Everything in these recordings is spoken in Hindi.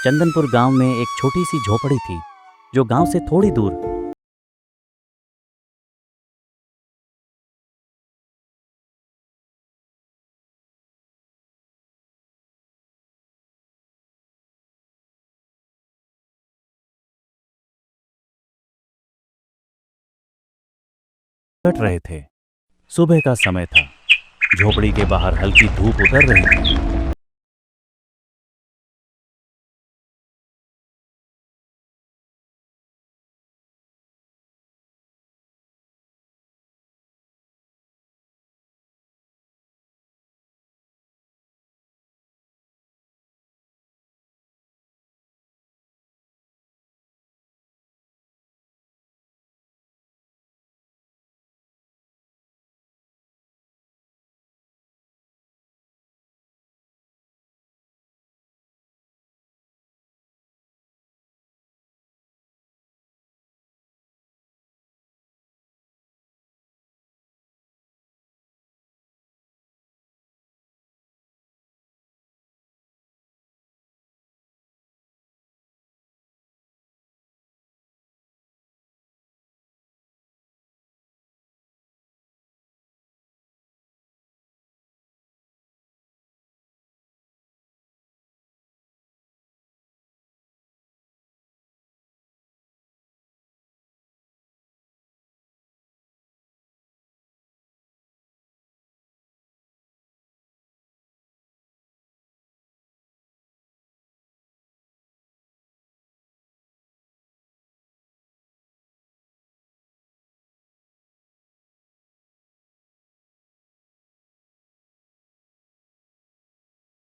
चंदनपुर गांव में एक छोटी सी झोपड़ी थी जो गांव से थोड़ी दूर कट रहे थे। सुबह का समय था। झोपड़ी के बाहर हल्की धूप उतर रही थी।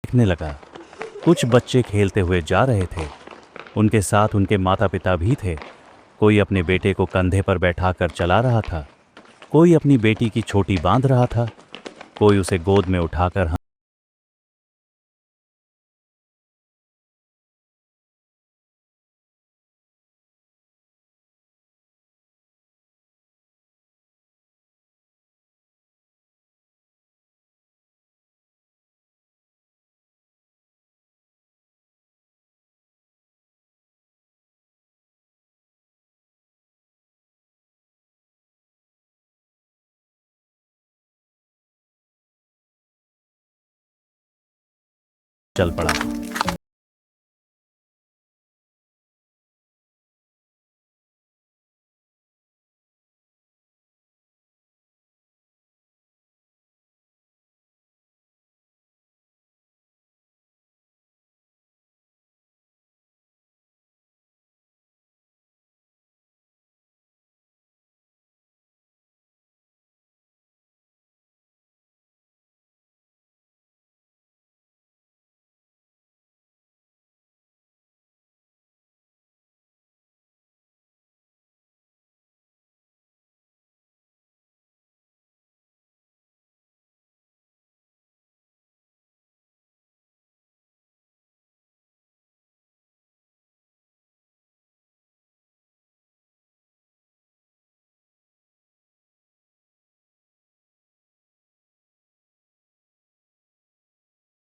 देखने लगा। कुछ बच्चे खेलते हुए जा रहे थे। उनके साथ उनके माता पिता भी थे। कोई अपने बेटे को कंधे पर बैठाकर चला रहा था। कोई अपनी बेटी की छोटी बांध रहा था। कोई उसे गोद में उठाकर चल पड़ा।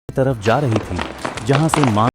तरफ जा रही थी जहां से मां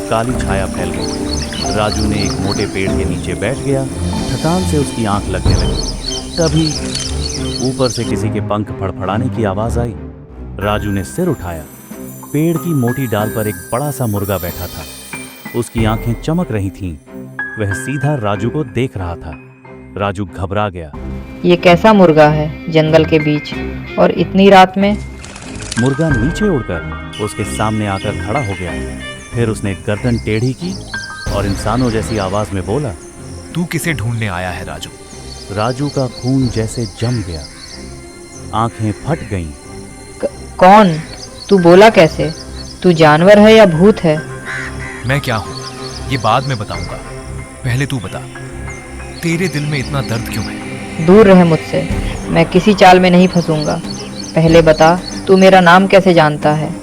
काली छाया फैल गई। राजू ने एक मोटे पेड़ के नीचे बैठ गया। थकान से उसकी आंख लगने लगी। तभी ऊपर से किसी के पंख फड़फड़ाने की आवाज आई। राजू ने सिर उठाया। पेड़ की मोटी डाल पर एक बड़ा सा मुर्गा बैठा था। उसकी आंखें चमक रही थीं। वह सीधा राजू को देख रहा था। राजू घबरा गया। ये कैसा मुर्गा है जंगल के बीच और इतनी रात में? मुर्गा नीचे उड़कर उसके सामने आकर खड़ा हो गया। फिर उसने गर्दन टेढ़ी की और इंसानों जैसी आवाज में बोला, तू किसे ढूंढने आया है राजू? राजू का खून जैसे जम गया। आंखें फट गईं। कौन? तू बोला कैसे? तू जानवर है या भूत है? मैं क्या हूं ये बाद में बताऊंगा। पहले तू बता, तेरे दिल में इतना दर्द क्यों है? दूर रहे मुझसे, मैं किसी चाल में नहीं फंसूंगा। पहले बता, तू मेरा नाम कैसे जानता है?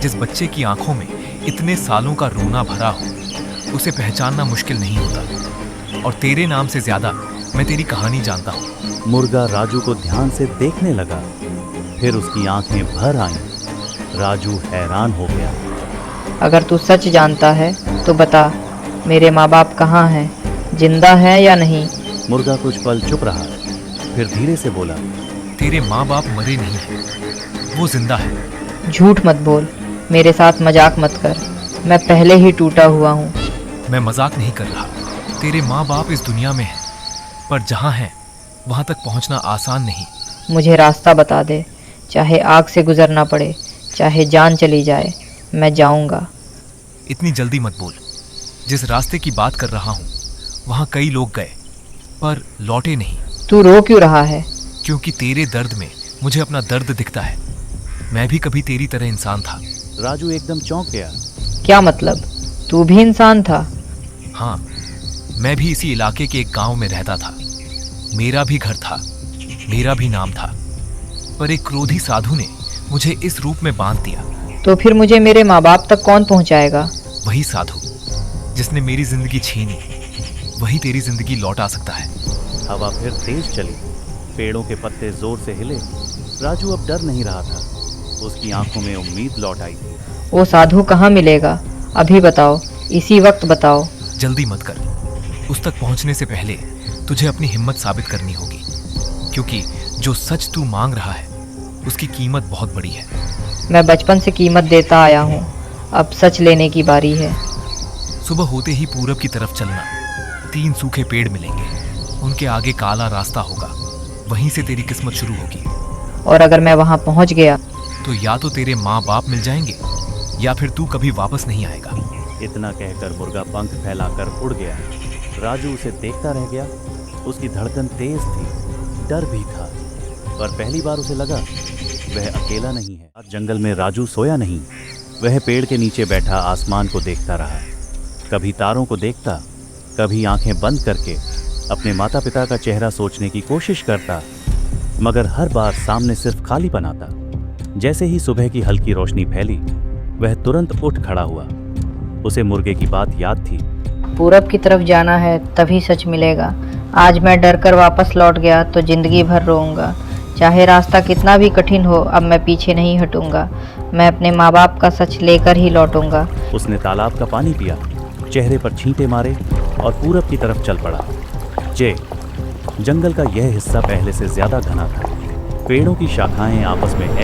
जिस बच्चे की आंखों में इतने सालों का रोना भरा हो, उसे पहचानना मुश्किल नहीं होता। और तेरे नाम से ज्यादा मैं तेरी कहानी जानता हूं। मुर्गा राजू को ध्यान से देखने लगा। फिर उसकी आंखें भर आईं। राजू हैरान हो गया। अगर तू सच जानता है तो बता, मेरे माँ बाप कहाँ हैं? जिंदा हैं या नहीं? मुर्गा कुछ पल चुप रहा, फिर धीरे से बोला, तेरे माँ बाप मरे नहीं हैं, वो जिंदा है। झूठ मत बोल, मेरे साथ मजाक मत कर। मैं पहले ही टूटा हुआ हूँ। मैं मजाक नहीं कर रहा। तेरे माँ बाप इस दुनिया में हैं, पर जहाँ हैं वहाँ तक पहुँचना आसान नहीं। मुझे रास्ता बता दे, चाहे आग से गुजरना पड़े, चाहे जान चली जाए, मैं जाऊंगा। इतनी जल्दी मत बोल। जिस रास्ते की बात कर रहा हूँ वहाँ कई लोग गए, पर लौटे नहीं। तू रो क्यों रहा है? क्योंकि तेरे दर्द में मुझे अपना दर्द दिखता है। मैं भी कभी तेरी तरह इंसान था। राजू एकदम चौंक गया। क्या मतलब? तू भी इंसान था? हाँ, मैं भी इसी इलाके के एक गांव में रहता था। मेरा भी घर था, मेरा भी नाम था। पर एक क्रोधी साधु ने मुझे इस रूप में बांध दिया। तो फिर मुझे मेरे माँ बाप तक कौन पहुँचाएगा? वही साधु जिसने मेरी जिंदगी छीनी, वही तेरी जिंदगी लौटा सकता है। हवा फिर तेज चली। पेड़ों के पत्ते जोर से हिले। राजू अब डर नहीं रहा था। उसकी आंखों में उम्मीद लौट आई थी। वो साधु कहाँ मिलेगा? अभी बताओ, इसी वक्त बताओ। जल्दी मत कर। उस तक पहुंचने से पहले तुझे अपनी हिम्मत साबित करनी होगी, क्योंकि जो सच तू मांग रहा है उसकी कीमत बहुत बड़ी है। मैं बचपन से कीमत देता आया हूँ, अब सच लेने की बारी है। सुबह होते ही पूरब की तरफ चलना। 3 सूखे पेड़ मिलेंगे, उनके आगे काला रास्ता होगा। वहीं से तेरी किस्मत शुरू होगी। और अगर मैं वहाँ पहुँच गया? तो या तो तेरे माँ बाप मिल जाएंगे या फिर तू कभी वापस नहीं आएगा। इतना कहकर मुर्गा पंख फैलाकर उड़ गया। राजू उसे देखता रह गया। उसकी धड़कन तेज थी, डर भी था, पर पहली बार उसे लगा वह अकेला नहीं है। आज जंगल में राजू सोया नहीं। वह पेड़ के नीचे बैठा आसमान को देखता रहा। कभी तारों को देखता, कभी आंखें बंद करके अपने माता पिता का चेहरा सोचने की कोशिश करता, मगर हर बार सामने सिर्फ खालीपन आता। जैसे ही सुबह की हल्की रोशनी फैली, वह तुरंत उठ खड़ा हुआ। उसे मुर्गे की बात याद थी। पूरब की तरफ जाना है, तभी सच मिलेगा। आज मैं डर कर वापस लौट गया तो जिंदगी भर रोऊंगा। चाहे रास्ता कितना भी कठिन हो, अब मैं पीछे नहीं हटूंगा। मैं अपने माँ बाप का सच लेकर ही लौटूंगा। उसने तालाब का पानी पिया, चेहरे पर छींटे मारे और पूरब की तरफ चल पड़ा। जंगल का यह हिस्सा पहले से ज्यादा घना था। पेड़ों की शाखाएं आपस में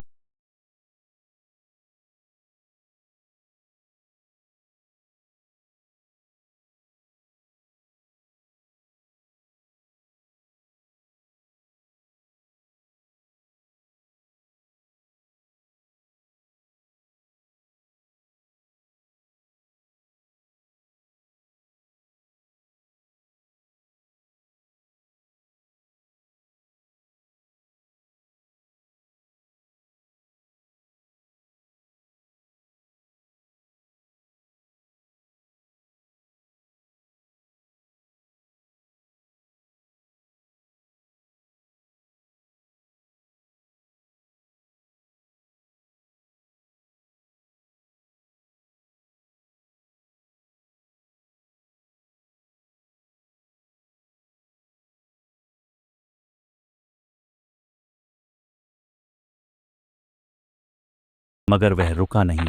मगर वह रुका नहीं।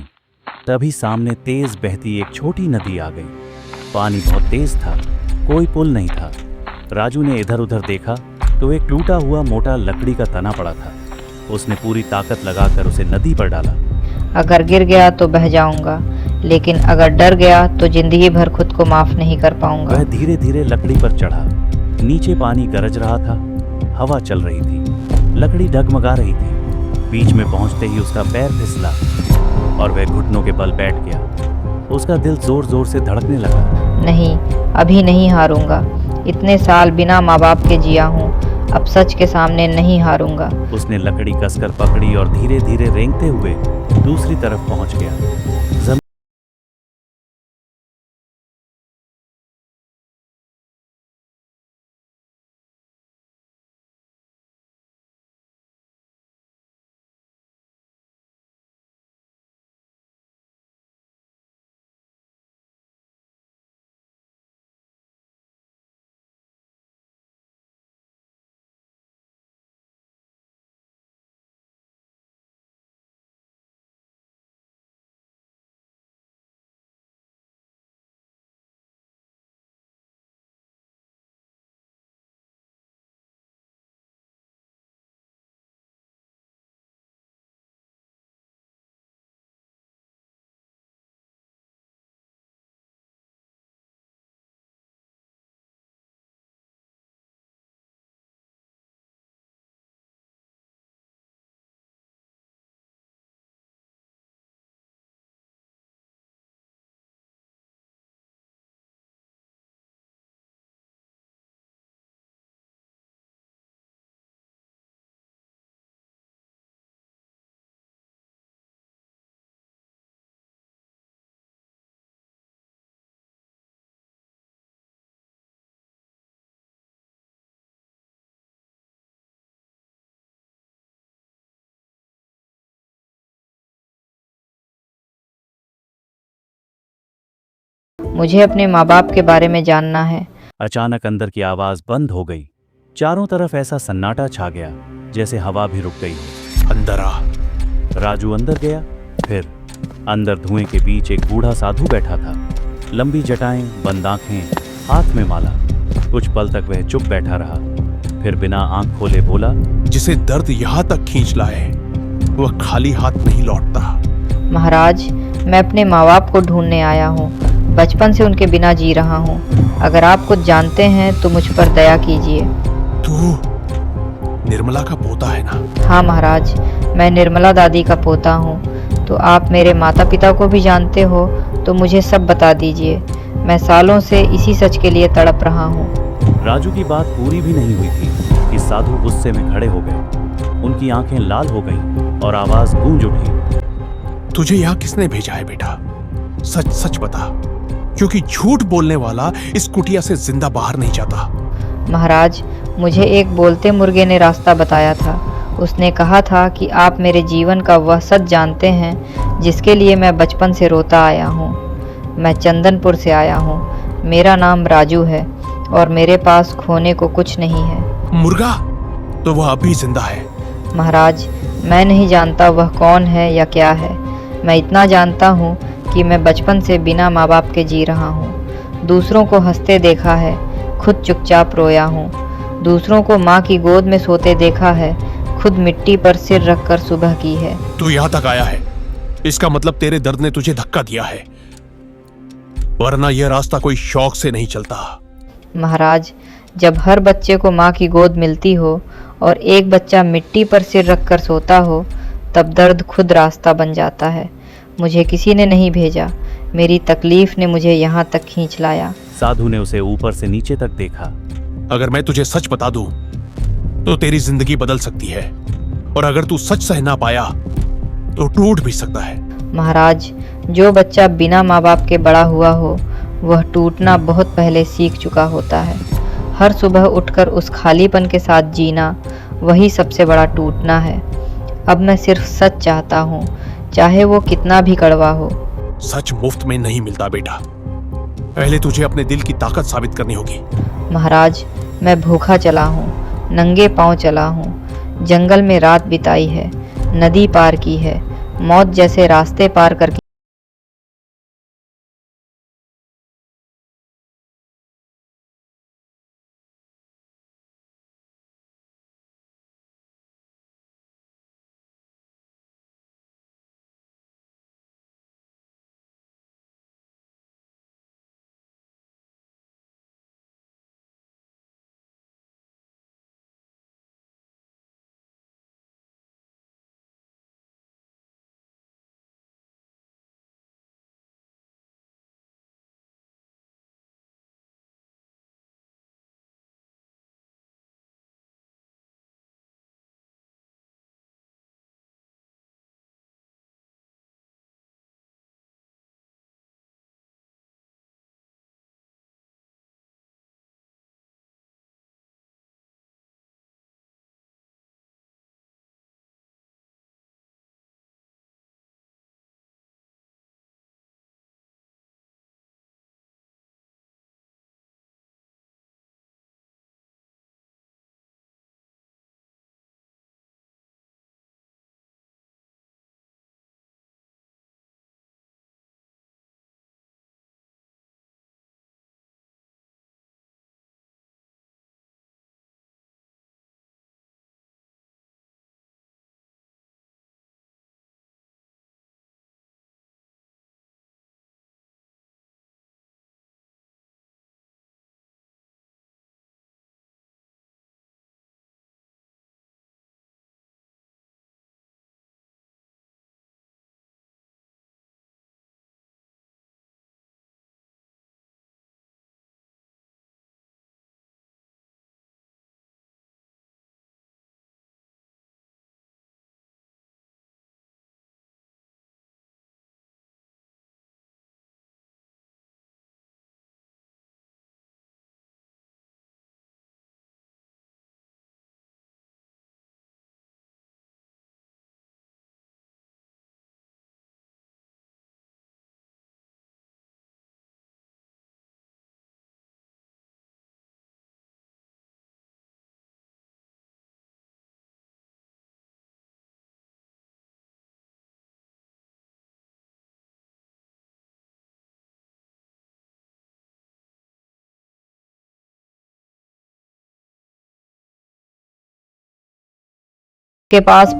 तभी सामने तेज बहती एक छोटी नदी आ गई। पानी बहुत तेज था, कोई पुल नहीं था। राजू ने इधर उधर देखा तो एक टूटा हुआ मोटा लकड़ी का तना पड़ा था। उसने पूरी ताकत लगाकर उसे नदी पर डाला। अगर गिर गया तो बह जाऊंगा, लेकिन अगर डर गया तो जिंदगी भर खुद को माफ नहीं कर पाऊंगा। वह धीरे धीरे लकड़ी पर चढ़ा। नीचे पानी गरज रहा था, हवा चल रही थी, लकड़ी डगमगा रही थी। बीच में पहुंचते ही उसका पैर फिसला और वह घुटनों के बल बैठ गया। उसका दिल जोर जोर से धड़कने लगा। नहीं, अभी नहीं हारूंगा। इतने साल बिना माँ बाप के जिया हूँ, अब सच के सामने नहीं हारूंगा। उसने लकड़ी कसकर पकड़ी और धीरे धीरे रेंगते हुए दूसरी तरफ पहुंच गया। मुझे अपने माँ बाप के बारे में जानना है। अचानक अंदर की आवाज बंद हो गई। चारों तरफ ऐसा सन्नाटा छा गया जैसे हवा भी रुक गई हो। अंदर आ। राजू अंदर गया। फिर अंदर धुएं के बीच एक बूढ़ा साधु बैठा था। लंबी जटाएं, बंद आंखें, हाथ में माला। कुछ पल तक वह चुप बैठा रहा, फिर बिना आंख खोले बोला, जिसे दर्द यहाँ तक खींच लाए वह खाली हाथ नहीं लौटता। महाराज, मैं अपने माँ बाप को ढूंढने आया हूँ। बचपन से उनके बिना जी रहा हूँ। अगर आप कुछ जानते हैं तो मुझ पर दया कीजिए। तू निर्मला का पोता है ना? हाँ महाराज, मैं निर्मला दादी का पोता हूँ। तो आप मेरे माता पिता को भी जानते हो तो मुझे सब बता दीजिए। मैं सालों से इसी सच के लिए तड़प रहा हूँ। राजू की बात पूरी भी नहीं हुई थी कि साधु गुस्से में खड़े हो गए। उनकी आंखें लाल हो गईं और आवाज गूंज उठी। तुझे यहाँ किसने भेजा है बेटा? सच सच बता, क्योंकि झूठ बोलने वाला इस कुटिया से जिंदा बाहर नहीं जाता। महाराज, मुझे एक बोलते मुर्गे ने रास्ता बताया था। उसने कहा था कि आप मेरे जीवन का वह सच जानते हैं जिसके लिए मैं बचपन से रोता आया हूँ। मैं चंदनपुर से आया हूँ। मेरा नाम राजू है और मेरे पास खोने को कुछ नहीं है। मुर्गा? तो वह अभी जिंदा है। महाराज, मैं नहीं जानता वह कौन है या क्या है। मैं इतना जानता हूँ कि मैं बचपन से बिना माँ बाप के जी रहा हूँ। दूसरों को हंसते देखा है, खुद चुपचाप रोया हूँ। दूसरों को माँ की गोद में सोते देखा है, खुद मिट्टी पर सिर रखकर सुबह की है। तू यहाँ तक आया है, इसका मतलब तेरे दर्द ने तुझे धक्का दिया है, वरना यह रास्ता कोई शौक से नहीं चलता। महाराज, जब हर बच्चे को माँ की गोद मिलती हो और एक बच्चा मिट्टी पर सिर रखकर सोता हो, तब दर्द खुद रास्ता बन जाता है। मुझे किसी ने नहीं भेजा, मेरी तकलीफ ने मुझे यहाँ तक खींच लाया। साधु ने उसे ऊपर से नीचे तक देखा। अगर मैं तुझे सच बता दूं तो तेरी जिंदगी बदल सकती है, और अगर तू सच सह ना पाया तो टूट भी सकता है। महाराज, जो बच्चा बिना माँ बाप के बड़ा हुआ हो वह टूटना बहुत पहले सीख चुका होता है। हर सुबह उठकर उस खालीपन के साथ जीना वही सबसे बड़ा टूटना है। अब मैं सिर्फ सच चाहता हूँ, चाहे वो कितना भी कड़वा हो। सच मुफ्त में नहीं मिलता बेटा, पहले तुझे अपने दिल की ताकत साबित करनी होगी। महाराज, मैं भूखा चला हूँ, नंगे पांव चला हूँ, जंगल में रात बिताई है, नदी पार की है, मौत जैसे रास्ते पार करके के पास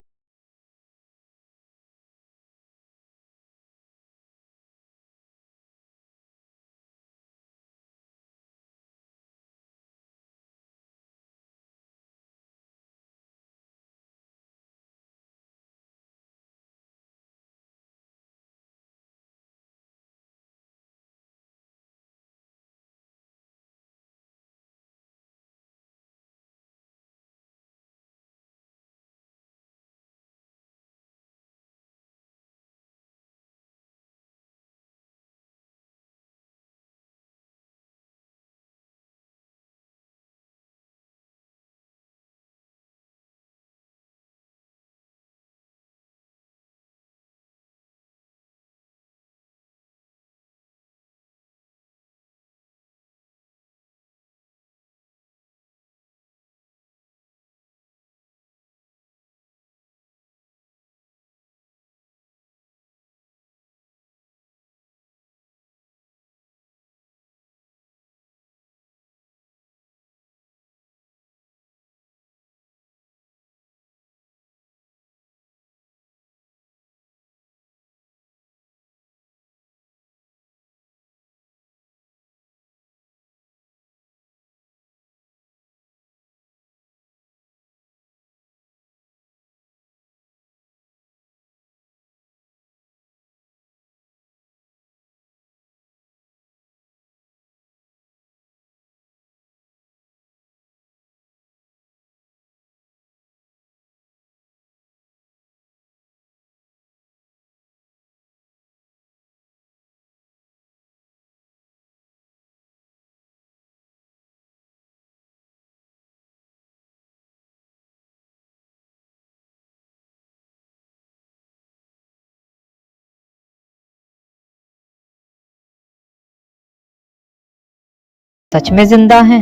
सच में जिंदा हैं।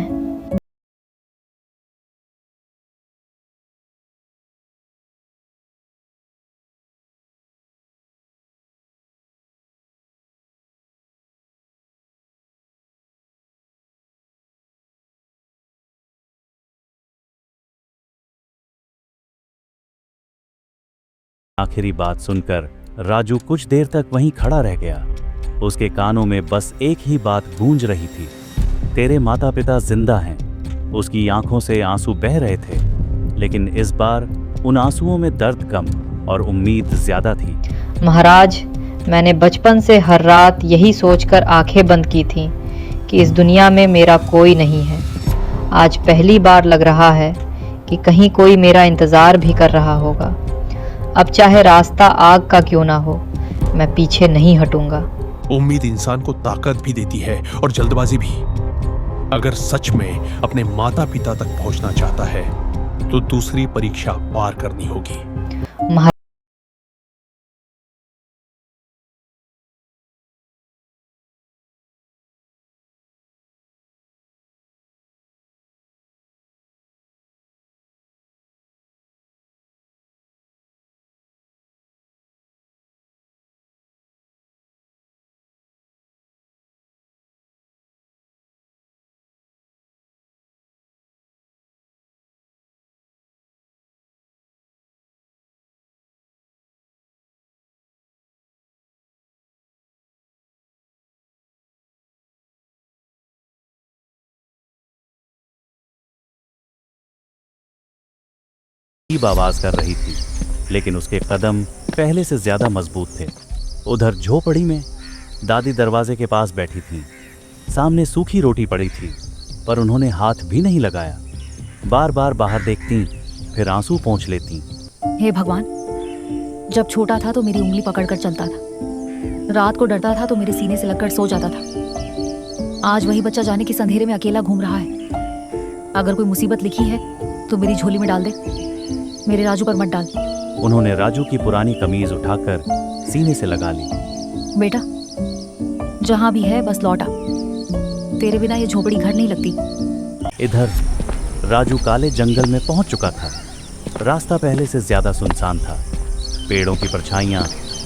आखिरी बात सुनकर राजू कुछ देर तक वहीं खड़ा रह गया। उसके कानों में बस एक ही बात गूंज रही थी, तेरे माता पिता जिंदा हैं। उसकी आंखों से आंसू बह रहे थे, लेकिन इस बार उन आंसुओं में दर्द कम और उम्मीद ज्यादा थी। महाराज, मैंने बचपन से हर रात यही सोचकर आंखें बंद की थीं कि इस दुनिया में मेरा कोई नहीं है। आज पहली बार लग रहा है कि कहीं कोई मेरा इंतज़ार भी कर रहा होगा। अब चाहे रास्ता आग का क्यों ना हो, मैं पीछे नहीं हटूंगा। उम्मीद इंसान को ताकत भी देती है और जल्दबाजी भी। अगर सच में अपने माता पिता तक पहुंचना चाहता है तो दूसरी परीक्षा पार करनी होगी। अजीब आवाज कर रही थी, लेकिन उसके कदम पहले से ज्यादा मजबूत थे। उधर झोपड़ी में दादी दरवाजे के पास बैठी थी। सामने सूखी रोटी पड़ी थी, पर उन्होंने हाथ भी नहीं लगाया। बार बार बाहर देखती, फिर आंसू पोंछ लेती। हे भगवान, जब छोटा था तो मेरी उंगली पकड़कर चलता था, रात को डरता था तो मेरे सीने से लगकर सो जाता था। आज वही बच्चा जाने किस अंधेरे में अकेला घूम रहा है। अगर कोई मुसीबत लिखी है तो मेरी झोली में डाल दे, मेरे राजू पर मत डाल। उन्होंने राजू की पुरानी कमीज उठाकर सीने से लगा ली। बेटा, जहां भी है बस लौट आ, तेरे बिना ये झोपड़ी घर नहीं लगती। इधर राजू काले जंगल में पहुंच चुका था। रास्ता पहले से ज्यादा सुनसान था। पेड़ों की परछाइयां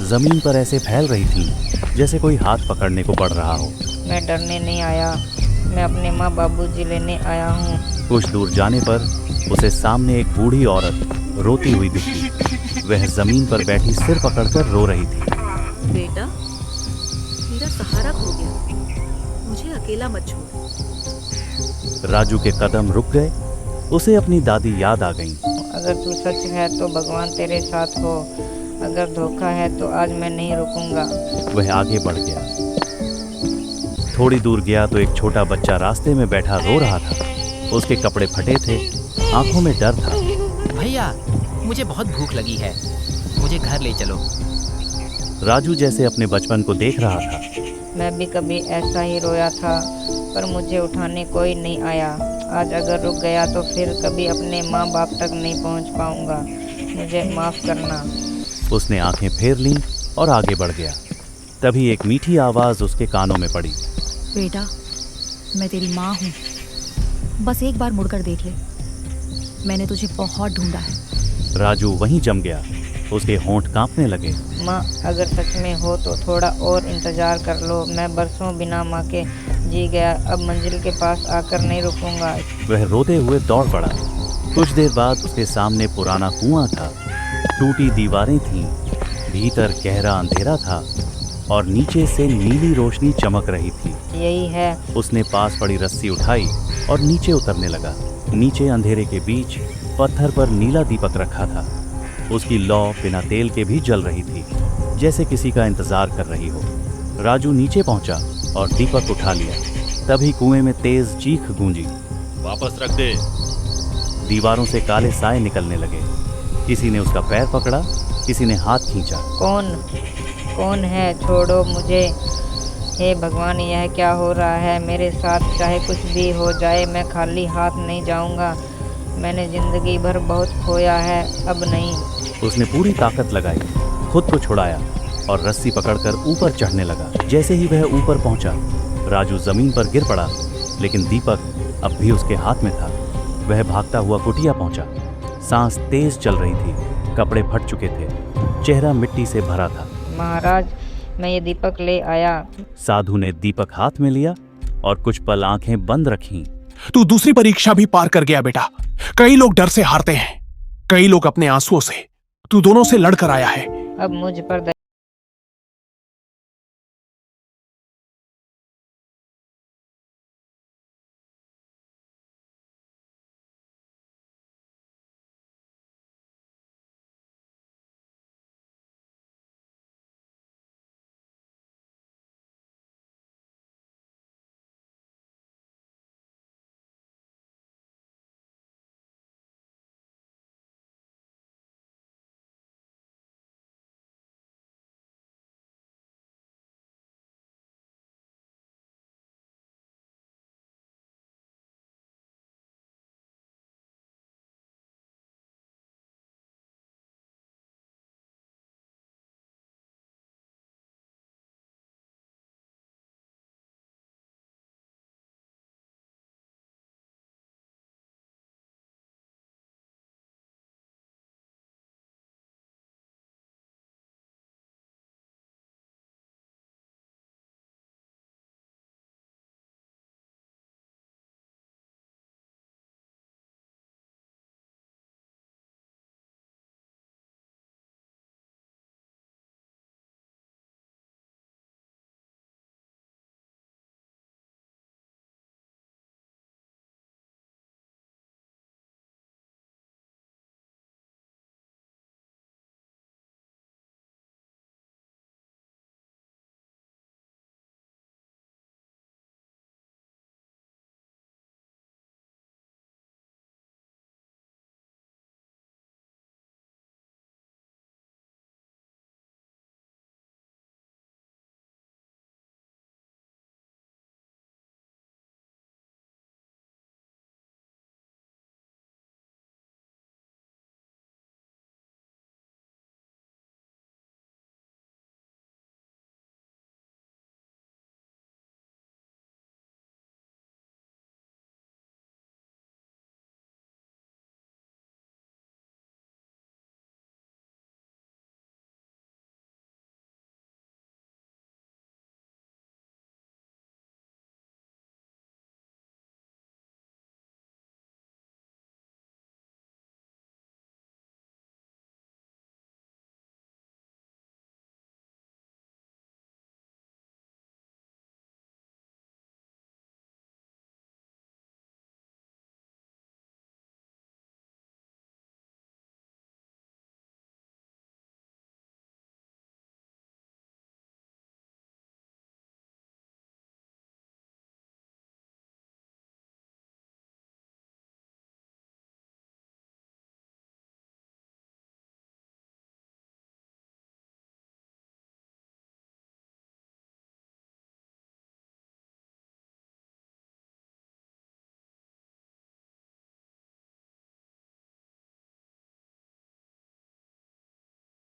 जमीन पर ऐसे फैल रही थीं जैसे कोई हाथ पकड़ने को बढ़ रहा हो। मैं डरने नहीं आया, मैं अपने माँ बाबूजी लेने आया हूँ। कुछ दूर जाने पर उसे सामने एक बूढ़ी औरत रोती हुई दिखी। वह जमीन पर बैठी सिर पकड़कर रो रही थी। बेटा, मेरा सहारा खो गया, मुझे अकेला मत छोड़। राजू के कदम रुक गए। उसे अपनी दादी याद आ गईं। अगर तू सच है तो भगवान तेरे साथ हो, अगर धोखा है तो आज मैं नहीं रुकूंगा। वह आगे बढ़ गया। थोड़ी दूर गया तो एक छोटा बच्चा रास्ते में बैठा रो रहा था। उसके कपड़े फटे थे, आंखों में डर था। भैया, मुझे बहुत भूख लगी है, मुझे घर ले चलो। राजू जैसे अपने बचपन को देख रहा था। मैं भी कभी ऐसा ही रोया था, पर मुझे उठाने कोई नहीं आया। आज अगर रुक गया तो फिर कभी अपने माँ बाप तक नहीं पहुँच पाऊंगा। मुझे माफ़ करना। उसने आंखें फेर लीं और आगे बढ़ गया। तभी एक मीठी आवाज उसके कानों में पड़ी। बेटा, मैं तेरी माँ हूँ, बस एक बार मुड़कर देख ले। मैंने तुझे बहुत ढूंढा है। राजू वहीं जम गया। उसके होंठ कांपने लगे। माँ, अगर सच में हो तो थोड़ा और इंतज़ार कर लो। मैं बरसों बिना माँ के जी गया, अब मंजिल के पास आकर नहीं रुकूंगा। वह रोते हुए दौड़ पड़ा। कुछ देर बाद उसके सामने पुराना कुआं था। टूटी दीवारें थीं, भीतर गहरा अंधेरा था और नीचे से नीली रोशनी चमक रही थी। यही है। उसने पास पड़ी रस्सी उठाई और नीचे उतरने लगा। नीचे अंधेरे के बीच पत्थर पर नीला दीपक रखा था। उसकी लौ बिना तेल के भी जल रही थी, जैसे किसी का इंतजार कर रही हो। राजू नीचे पहुंचा और दीपक उठा लिया। तभी कुएं में तेज चीख गूंजी। वापस रख दे। दीवारों से काले साए निकलने लगे। किसी ने उसका पैर पकड़ा, किसी ने हाथ खींचा। कौन है? छोड़ो मुझे। हे भगवान, यह क्या हो रहा है मेरे साथ? चाहे कुछ भी हो जाए, मैं खाली हाथ नहीं जाऊंगा। मैंने जिंदगी भर बहुत खोया है, अब नहीं। उसने पूरी ताकत लगाई, खुद को छुड़ाया और रस्सी पकड़कर ऊपर चढ़ने लगा। जैसे ही वह ऊपर पहुंचा, राजू जमीन पर गिर पड़ा, लेकिन दीपक अब भी उसके हाथ में था। वह भागता हुआ कुटिया पहुंचा। सांस तेज चल रही थी, कपड़े फट चुके थे, चेहरा मिट्टी से भरा था। महाराज, मैं ये दीपक ले आया। साधु ने दीपक हाथ में लिया और कुछ पल आंखें बंद रखीं। तू दूसरी परीक्षा भी पार कर गया बेटा। कई लोग डर से हारते हैं, कई लोग अपने आंसुओं से। तू दोनों से लड़कर आया है। अब मुझ पर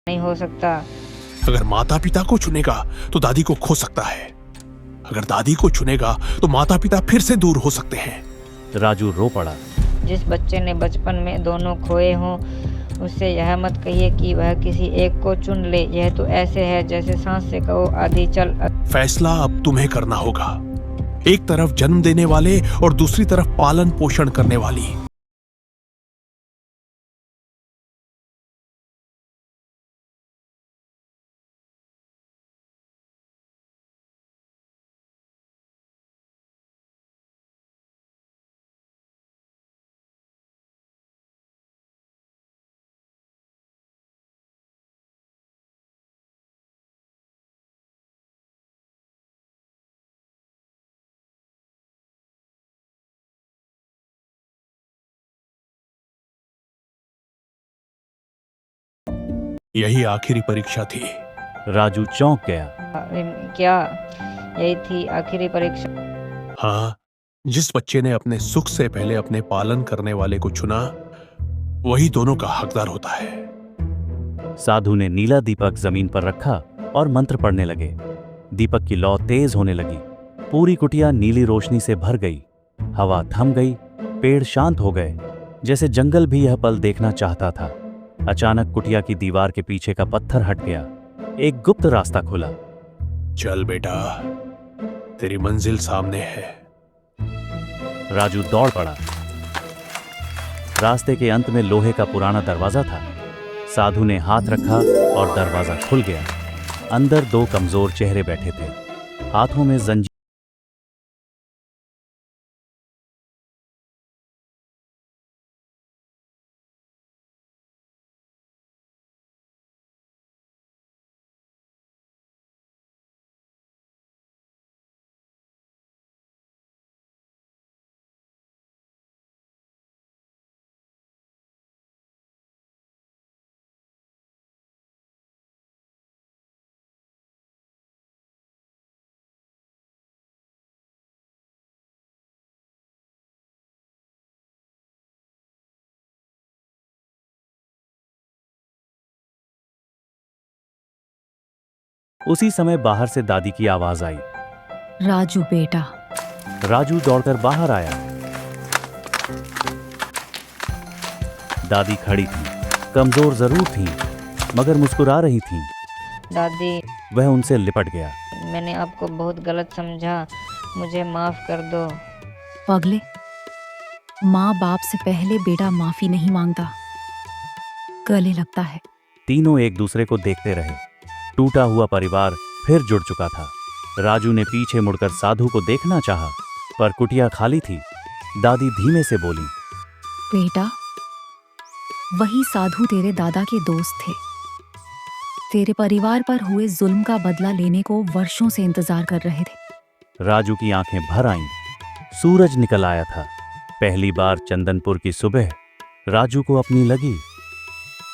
नहीं हो सकता। अगर माता पिता को चुनेगा तो दादी को खो सकता है, अगर दादी को चुनेगा तो माता पिता फिर से दूर हो सकते हैं। राजू रो पड़ा। जिस बच्चे ने बचपन में दोनों खोए हों उससे यह मत कहिए कि वह किसी एक को चुन ले। यह तो ऐसे है जैसे सांस से कहो आधी चल। फैसला अब तुम्हें करना होगा, एक तरफ जन्म देने वाले और दूसरी तरफ पालन पोषण करने वाली। यही आखिरी परीक्षा थी। राजू चौंक गया। क्या यही थी आखिरी परीक्षा? हाँ, जिस बच्चे ने अपने सुख से पहले अपने पालन करने वाले को चुना वही दोनों का हकदार होता है। साधु ने नीला दीपक जमीन पर रखा और मंत्र पढ़ने लगे। दीपक की लौ तेज होने लगी। पूरी कुटिया नीली रोशनी से भर गई। हवा थम गई। पेड़ शांत हो गए, जैसे जंगल भी यह पल देखना चाहता था। अचानक कुटिया की दीवार के पीछे का पत्थर हट गया। एक गुप्त रास्ता खुला। चल बेटा, तेरी मंजिल सामने है। राजू दौड़ पड़ा। रास्ते के अंत में लोहे का पुराना दरवाजा था। साधु ने हाथ रखा और दरवाजा खुल गया। अंदर दो कमजोर चेहरे बैठे थे, हाथों में जंजीर। उसी समय बाहर से दादी की आवाज आई। राजू बेटा। राजू दौड़कर बाहर आया। दादी खड़ी थी, कमजोर जरूर थी मगर मुस्कुरा रही थी। दादी, वह उनसे लिपट गया। मैंने आपको बहुत गलत समझा, मुझे माफ कर दो। पगले, माँ बाप से पहले बेटा माफी नहीं मांगता, गले लगता है। तीनों एक दूसरे को देखते रहे। टूटा हुआ परिवार फिर जुड़ चुका था। राजू ने पीछे मुड़कर साधु को देखना चाहा, पर कुटिया खाली थी। दादी धीमे से बोली, बेटा, वही साधु तेरे दादा के दोस्त थे। तेरे परिवार पर हुए जुल्म का बदला लेने को वर्षों से इंतजार कर रहे थे। राजू की आंखें भर आईं। सूरज निकल आया था। पहली बार चंदनपुर की सुबह राजू को अपनी लगी।